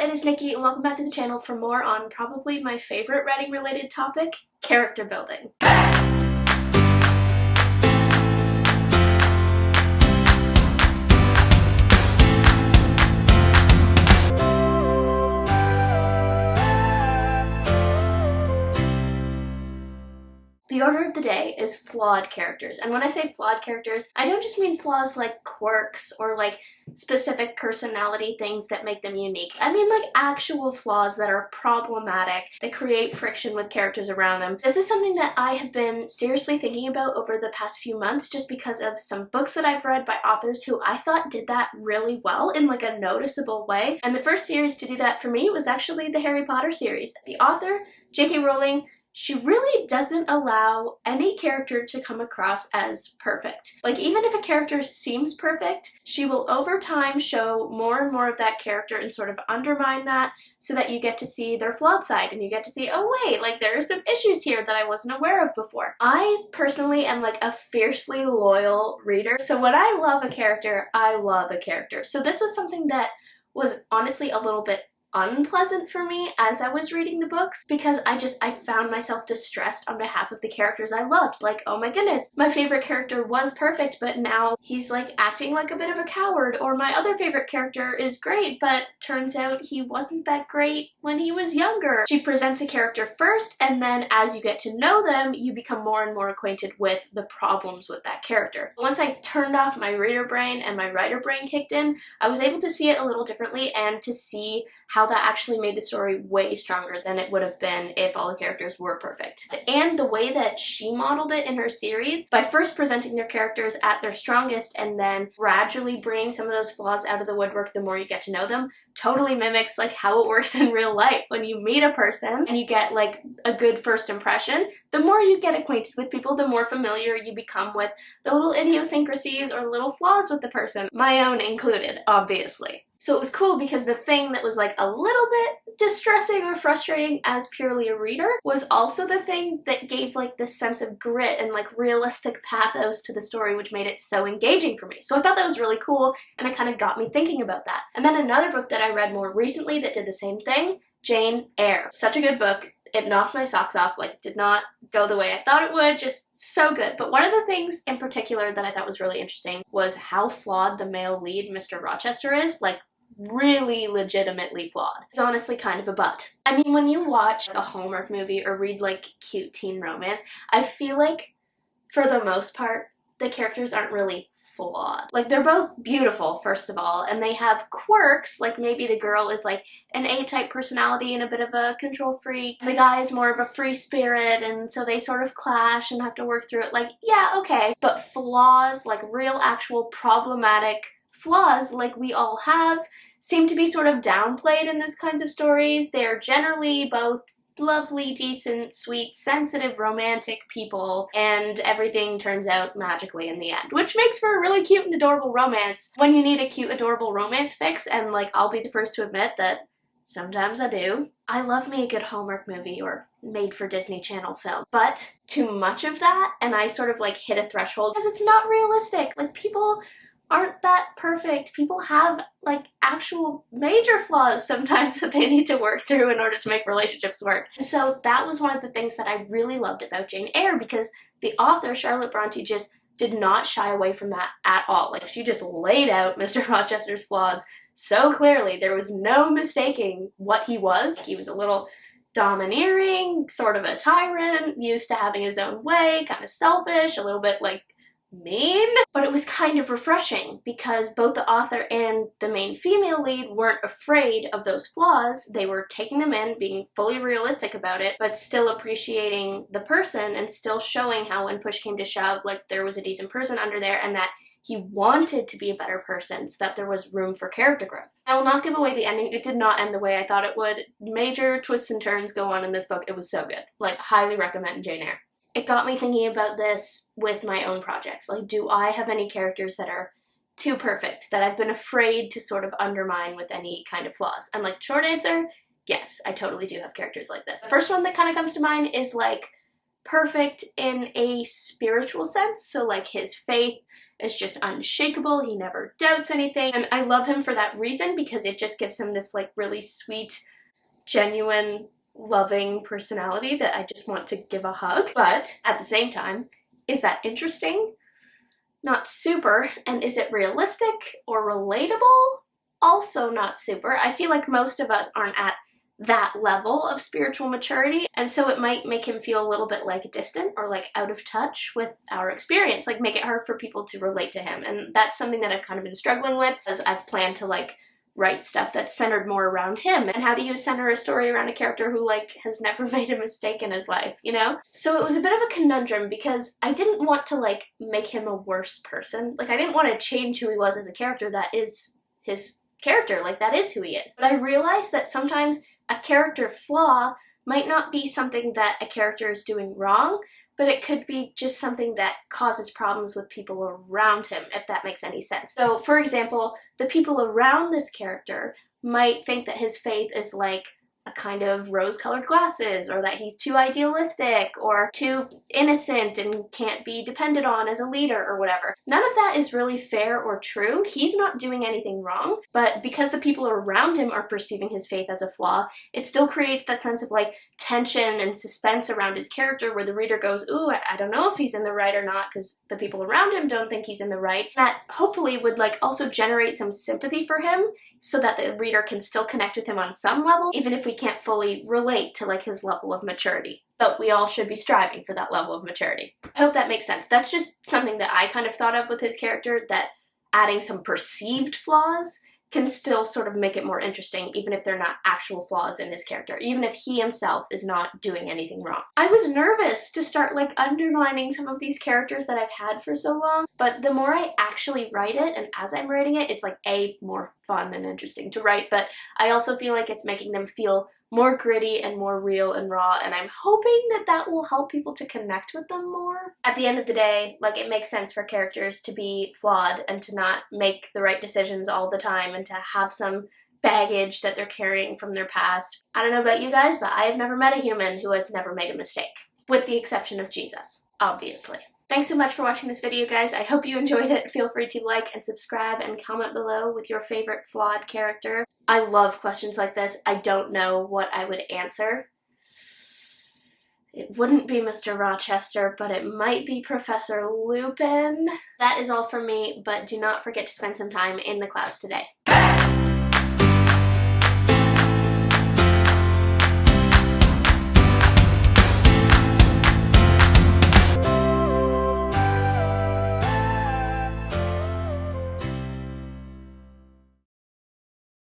it is Nikki and welcome back to the channel for more on probably my favorite writing related topic, character building. The order of the day is flawed characters, and when I say flawed characters, I don't just mean flaws like quirks or like specific personality things that make them unique. I mean like actual flaws that are problematic, that create friction with characters around them. This is something that I have been seriously thinking about over the past few months just because of some books that I've read by authors who I thought did that really well in like a noticeable way. And the first series to do that for me was actually the Harry Potter series. The author, J.K. Rowling, she really doesn't allow any character to come across as perfect. Like, even if a character seems perfect, she will over time show more and more of that character and sort of undermine that so that you get to see their flawed side and you get to see, oh wait, like there are some issues here that I wasn't aware of before. I personally am like a fiercely loyal reader, so when I love a character, I love a character. So this was something that was honestly a little bit unpleasant for me as I was reading the books because I found myself distressed on behalf of the characters I loved. Like, oh my goodness, my favorite character was perfect, but now he's like acting like a bit of a coward, or my other favorite character is great, but turns out he wasn't that great when he was younger. She presents a character first, and then as you get to know them, you become more and more acquainted with the problems with that character. Once I turned off my reader brain and my writer brain kicked in, I was able to see it a little differently and to see how that actually made the story way stronger than it would have been if all the characters were perfect. And the way that she modeled it in her series, by first presenting their characters at their strongest and then gradually bringing some of those flaws out of the woodwork the more you get to know them, totally mimics like how it works in real life. When you meet a person and you get like a good first impression, the more you get acquainted with people, the more familiar you become with the little idiosyncrasies or little flaws with the person, my own included, obviously. So it was cool because the thing that was like a little bit distressing or frustrating as purely a reader was also the thing that gave like this sense of grit and like realistic pathos to the story, which made it so engaging for me. So I thought that was really cool, and it kind of got me thinking about that. And then another book that I read more recently that did the same thing, Jane Eyre. Such a good book. It knocked my socks off, like did not go the way I thought it would, just so good. But one of the things in particular that I thought was really interesting was how flawed the male lead, Mr. Rochester, is. Like, really legitimately flawed. It's honestly kind of a butt. I mean, when you watch a Hallmark movie or read like cute teen romance, I feel like for the most part, the characters aren't really flawed. Like, they're both beautiful, first of all, and they have quirks, like maybe the girl is like an A-type personality and a bit of a control freak. The guy is more of a free spirit, and so they sort of clash and have to work through it. Like, yeah, okay. But flaws, like real actual problematic flaws like we all have, seem to be sort of downplayed in these kinds of stories. They're generally both lovely, decent, sweet, sensitive, romantic people, and everything turns out magically in the end, which makes for a really cute and adorable romance when you need a cute, adorable romance fix, and like, I'll be the first to admit that sometimes I do. I love me a good Hallmark movie or made for Disney Channel film, but too much of that and I sort of like hit a threshold because it's not realistic. Like, people aren't that perfect. People have like actual major flaws sometimes that they need to work through in order to make relationships work. And so that was one of the things that I really loved about Jane Eyre, because the author, Charlotte Bronte, just did not shy away from that at all. Like, she just laid out Mr. Rochester's flaws so clearly. There was no mistaking what he was. He was a little domineering, sort of a tyrant, used to having his own way, kind of selfish, a little bit like mean, but it was kind of refreshing because both the author and the main female lead weren't afraid of those flaws. They were taking them in, being fully realistic about it, but still appreciating the person and still showing how when push came to shove, like there was a decent person under there and that he wanted to be a better person so that there was room for character growth. I will not give away the ending. It did not end the way I thought it would. Major twists and turns go on in this book. It was so good. Like, highly recommend Jane Eyre. It got me thinking about this with my own projects. Like, do I have any characters that are too perfect, that I've been afraid to sort of undermine with any kind of flaws? And like, short answer, yes, I totally do have characters like this. The first one that kind of comes to mind is like perfect in a spiritual sense. So like his faith is just unshakable. He never doubts anything. And I love him for that reason, because it just gives him this like really sweet, genuine, loving personality that I just want to give a hug. But at the same time, is that interesting? Not super. And is it realistic or relatable? Also not super. I feel like most of us aren't at that level of spiritual maturity, and so it might make him feel a little bit like distant or like out of touch with our experience, like make it hard for people to relate to him. And that's something that I've kind of been struggling with, as I've planned to like write stuff that's centered more around him. And how do you center a story around a character who like has never made a mistake in his life, you know? So it was a bit of a conundrum, because I didn't want to like make him a worse person. Like I didn't want to change who he was as a character. That is his character, like that is who he is. But I realized that sometimes a character flaw might not be something that a character is doing wrong, but it could be just something that causes problems with people around him, if that makes any sense. So, for example, the people around this character might think that his faith is like a kind of rose-colored glasses, or that he's too idealistic or too innocent and can't be depended on as a leader or whatever. None of that is really fair or true. He's not doing anything wrong, but because the people around him are perceiving his faith as a flaw, it still creates that sense of like tension and suspense around his character, where the reader goes, ooh, I don't know if he's in the right or not, because the people around him don't think he's in the right. That hopefully would like also generate some sympathy for him, so that the reader can still connect with him on some level, even if we can't fully relate to like his level of maturity. But we all should be striving for that level of maturity. I hope that makes sense. That's just something that I kind of thought of with his character, that adding some perceived flaws can still sort of make it more interesting, even if they're not actual flaws in his character, even if he himself is not doing anything wrong. I was nervous to start like underlining some of these characters that I've had for so long, but the more I actually write it, and as I'm writing it, it's like more fun and interesting to write, but I also feel like it's making them feel more gritty and more real and raw, and I'm hoping that that will help people to connect with them more. At the end of the day, like, it makes sense for characters to be flawed and to not make the right decisions all the time, and to have some baggage that they're carrying from their past. I don't know about you guys, but I have never met a human who has never made a mistake, with the exception of Jesus, obviously. Thanks so much for watching this video, guys. I hope you enjoyed it. Feel free to like and subscribe and comment below with your favorite flawed character. I love questions like this. I don't know what I would answer. It wouldn't be Mr. Rochester, but it might be Professor Lupin. That is all from me, but do not forget to spend some time in the clouds today.